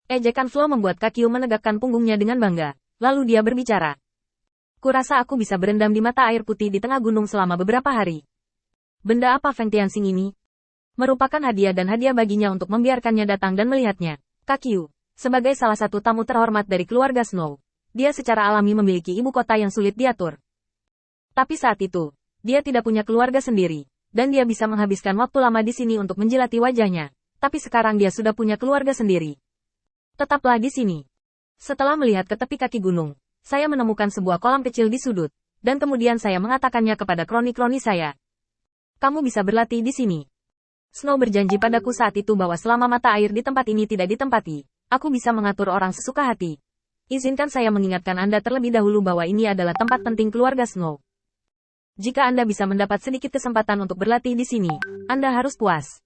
Ejekan Flo membuat Kakyu menegakkan punggungnya dengan bangga. Lalu dia berbicara. Kurasa aku bisa berendam di mata air putih di tengah gunung selama beberapa hari. Benda apa Feng Tianxing ini? Merupakan hadiah dan hadiah baginya untuk membiarkannya datang dan melihatnya. Kakyu, sebagai salah satu tamu terhormat dari keluarga Snow, dia secara alami memiliki ibu kota yang sulit diatur. Tapi saat itu, dia tidak punya keluarga sendiri, dan dia bisa menghabiskan waktu lama di sini untuk menjilati wajahnya. Tapi sekarang dia sudah punya keluarga sendiri. Tetaplah di sini. Setelah melihat ke tepi kaki gunung, saya menemukan sebuah kolam kecil di sudut, dan kemudian saya mengatakannya kepada kroni-kroni saya. Kamu bisa berlatih di sini. Snow berjanji padaku saat itu bahwa selama mata air di tempat ini tidak ditempati, aku bisa mengatur orang sesuka hati. Izinkan saya mengingatkan Anda terlebih dahulu bahwa ini adalah tempat penting keluarga Snow. Jika Anda bisa mendapat sedikit kesempatan untuk berlatih di sini, Anda harus puas.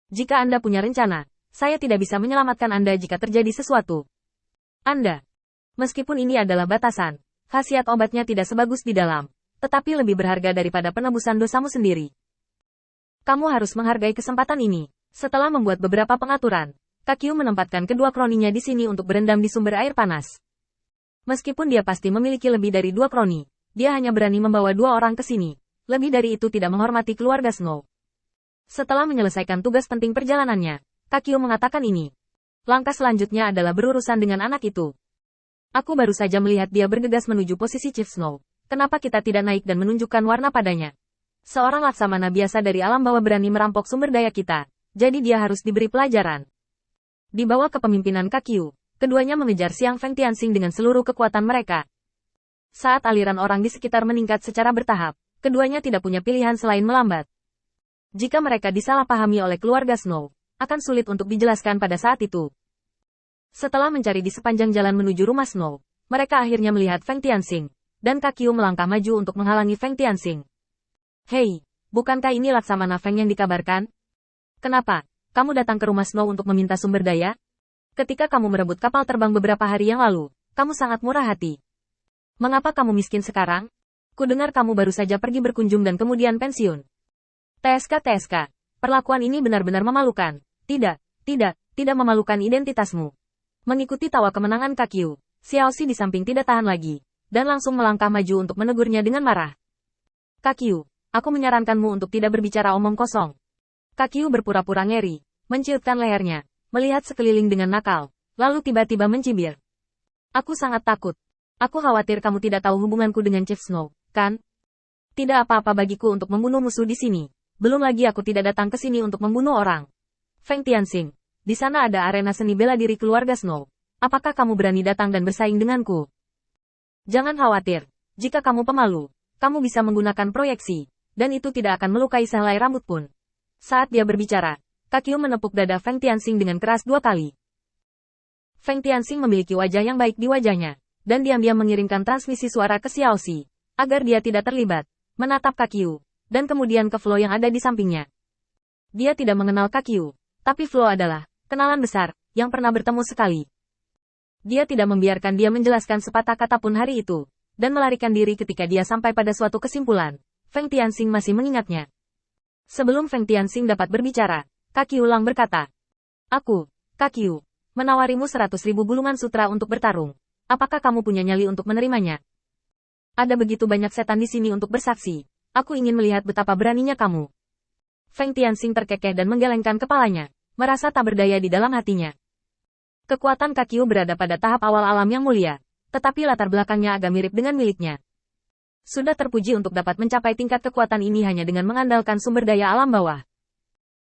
Jika Anda punya rencana, saya tidak bisa menyelamatkan Anda jika terjadi sesuatu. Anda, meskipun ini adalah batasan, khasiat obatnya tidak sebagus di dalam, tetapi lebih berharga daripada penebusan dosamu sendiri. Kamu harus menghargai kesempatan ini. Setelah membuat beberapa pengaturan, Kakyu menempatkan kedua kroninya di sini untuk berendam di sumber air panas. Meskipun dia pasti memiliki lebih dari 2 kroni, dia hanya berani membawa 2 orang ke sini. Lebih dari itu tidak menghormati keluarga Snow. Setelah menyelesaikan tugas penting perjalanannya, Kakyu mengatakan ini. Langkah selanjutnya adalah berurusan dengan anak itu. Aku baru saja melihat dia bergegas menuju posisi Chief Snow. Kenapa kita tidak naik dan menunjukkan warna padanya? Seorang laksamana biasa dari alam bawah berani merampok sumber daya kita, jadi dia harus diberi pelajaran. Di bawah kepemimpinan Kakyu, keduanya mengejar Xiang Feng Tianxing dengan seluruh kekuatan mereka. Saat aliran orang di sekitar meningkat secara bertahap, keduanya tidak punya pilihan selain melambat. Jika mereka disalahpahami oleh keluarga Snow, akan sulit untuk dijelaskan pada saat itu. Setelah mencari di sepanjang jalan menuju rumah Snow, mereka akhirnya melihat Feng Tianxing, dan Kakyu melangkah maju untuk menghalangi Feng Tianxing. Hei, bukankah ini Laksamana Feng yang dikabarkan? Kenapa, kamu datang ke rumah Snow untuk meminta sumber daya? Ketika kamu merebut kapal terbang beberapa hari yang lalu, kamu sangat murah hati. Mengapa kamu miskin sekarang? Kudengar kamu baru saja pergi berkunjung dan kemudian pensiun. TSK, perlakuan ini benar-benar memalukan. Tidak memalukan identitasmu. Mengikuti tawa kemenangan Kakyu, Xiaoxi di samping tidak tahan lagi, dan langsung melangkah maju untuk menegurnya dengan marah. Kakyu, aku menyarankanmu untuk tidak berbicara omong kosong. Kakyu berpura-pura ngeri, menciutkan lehernya, melihat sekeliling dengan nakal, lalu tiba-tiba mencibir. Aku sangat takut. Aku khawatir kamu tidak tahu hubunganku dengan Chief Snow, kan? Tidak apa-apa bagiku untuk membunuh musuh di sini. Belum lagi aku tidak datang ke sini untuk membunuh orang. Feng Tianxing, di sana ada arena seni bela diri keluarga Snow. Apakah kamu berani datang dan bersaing denganku? Jangan khawatir. Jika kamu pemalu, kamu bisa menggunakan proyeksi, dan itu tidak akan melukai sehelai rambut pun. Saat dia berbicara, Kakyu menepuk dada Feng Tianxing dengan keras 2 kali. Feng Tianxing memiliki wajah yang baik di wajahnya, dan diam-diam mengirimkan transmisi suara ke Xiaoxi, agar dia tidak terlibat, menatap Kakyu, dan kemudian ke Flo yang ada di sampingnya. Dia tidak mengenal Kakyu, tapi Flo adalah kenalan besar, yang pernah bertemu sekali. Dia tidak membiarkan dia menjelaskan sepatah kata pun hari itu, dan melarikan diri ketika dia sampai pada suatu kesimpulan. Feng Tianxing masih mengingatnya. Sebelum Feng Tianxing dapat berbicara, Kakyu Lang berkata, Kakyu, menawarimu 100.000 gulungan sutra untuk bertarung. Apakah kamu punya nyali untuk menerimanya? Ada begitu banyak setan di sini untuk bersaksi. Aku ingin melihat betapa beraninya kamu. Feng Tianxing terkekeh dan menggelengkan kepalanya, merasa tak berdaya di dalam hatinya. Kekuatan Kakyu berada pada tahap awal alam yang mulia, tetapi latar belakangnya agak mirip dengan miliknya. Sudah terpuji untuk dapat mencapai tingkat kekuatan ini hanya dengan mengandalkan sumber daya alam bawah.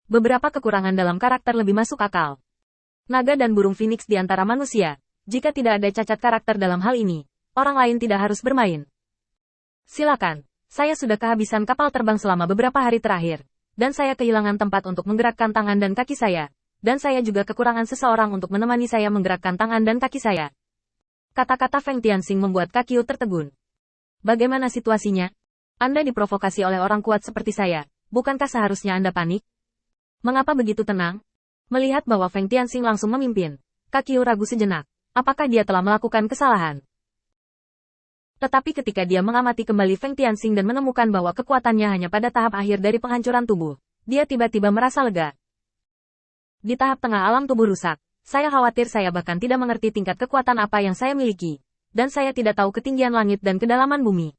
Beberapa kekurangan dalam karakter lebih masuk akal. Naga dan burung phoenix di antara manusia, jika tidak ada cacat karakter dalam hal ini, orang lain tidak harus bermain. Silakan, saya sudah kehabisan kapal terbang selama beberapa hari terakhir. Dan saya kehilangan tempat untuk menggerakkan tangan dan kaki saya. Dan saya juga kekurangan seseorang untuk menemani saya menggerakkan tangan dan kaki saya. Kata-kata Feng Tianxing membuat Kakyu tertegun. Bagaimana situasinya? Anda diprovokasi oleh orang kuat seperti saya. Bukankah seharusnya Anda panik? Mengapa begitu tenang? Melihat bahwa Feng Tianxing langsung memimpin, Kakyu ragu sejenak. Apakah dia telah melakukan kesalahan? Tetapi ketika dia mengamati kembali Feng Tianxing dan menemukan bahwa kekuatannya hanya pada tahap akhir dari penghancuran tubuh, dia tiba-tiba merasa lega. Di tahap tengah alam tubuh rusak, Saya khawatir saya bahkan tidak mengerti tingkat kekuatan apa yang saya miliki. Dan saya tidak tahu ketinggian langit dan kedalaman bumi.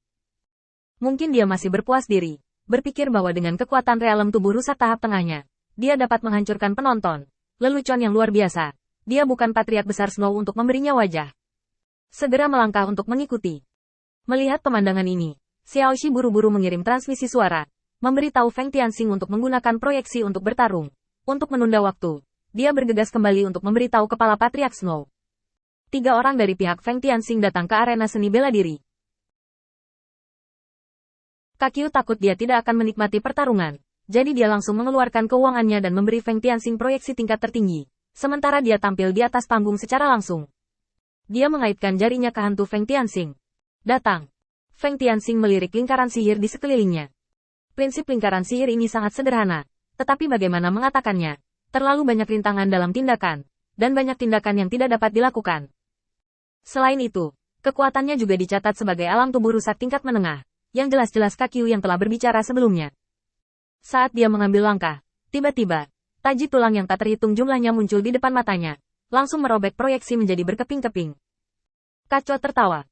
Mungkin dia masih berpuas diri, berpikir bahwa dengan kekuatan realem tubuh rusak tahap tengahnya, dia dapat menghancurkan penonton. Lelucon yang luar biasa. Dia bukan patriark besar Snow untuk memberinya wajah. Segera melangkah untuk mengikuti. Melihat pemandangan ini, Xiaoxi buru-buru mengirim transmisi suara, memberitahu Feng Tianxing untuk menggunakan proyeksi untuk bertarung. Untuk menunda waktu, dia bergegas kembali untuk memberitahu kepala patriark Snow. 3 orang dari pihak Feng Tianxing datang ke arena seni bela diri. Kakyu takut dia tidak akan menikmati pertarungan, jadi dia langsung mengeluarkan keuangannya dan memberi Feng Tianxing proyeksi tingkat tertinggi, sementara dia tampil di atas panggung secara langsung. Dia mengaitkan jarinya ke hantu Feng Tianxing. Datang. Feng Tianxing melirik lingkaran sihir di sekelilingnya. Prinsip lingkaran sihir ini sangat sederhana, tetapi bagaimana mengatakannya? Terlalu banyak rintangan dalam tindakan, dan banyak tindakan yang tidak dapat dilakukan. Selain itu, kekuatannya juga dicatat sebagai alam tubuh rusak tingkat menengah, yang jelas-jelas Kakyu yang telah berbicara sebelumnya. Saat dia mengambil langkah, tiba-tiba, taji tulang yang tak terhitung jumlahnya muncul di depan matanya, langsung merobek proyeksi menjadi berkeping-keping. Kaco tertawa.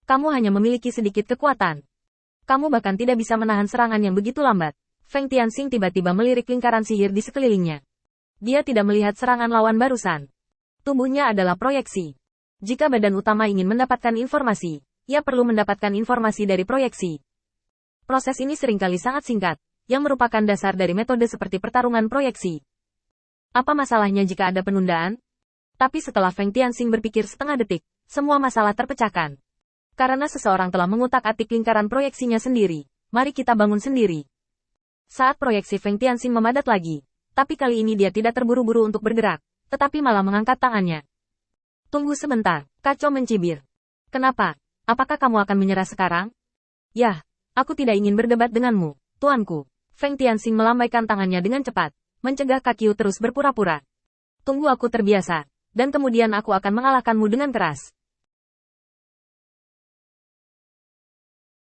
Kamu hanya memiliki sedikit kekuatan. Kamu bahkan tidak bisa menahan serangan yang begitu lambat. Feng Tianxing tiba-tiba melirik lingkaran sihir di sekelilingnya. Dia tidak melihat serangan lawan barusan. Tubuhnya adalah proyeksi. Jika badan utama ingin mendapatkan informasi, ia perlu mendapatkan informasi dari proyeksi. Proses ini seringkali sangat singkat, yang merupakan dasar dari metode seperti pertarungan proyeksi. Apa masalahnya jika ada penundaan? Tapi setelah Feng Tianxing berpikir setengah detik, semua masalah terpecahkan. Karena seseorang telah mengutak-atik lingkaran proyeksinya sendiri, mari kita bangun sendiri. Saat proyeksi Feng Tianxing memadat lagi, tapi kali ini dia tidak terburu-buru untuk bergerak, tetapi malah mengangkat tangannya. Tunggu sebentar, Kaco mencibir. Kenapa? Apakah kamu akan menyerah sekarang? Yah, aku tidak ingin berdebat denganmu, tuanku. Feng Tianxing melambaikan tangannya dengan cepat, mencegah Kakyu terus berpura-pura. Tunggu aku terbiasa, dan kemudian aku akan mengalahkanmu dengan keras.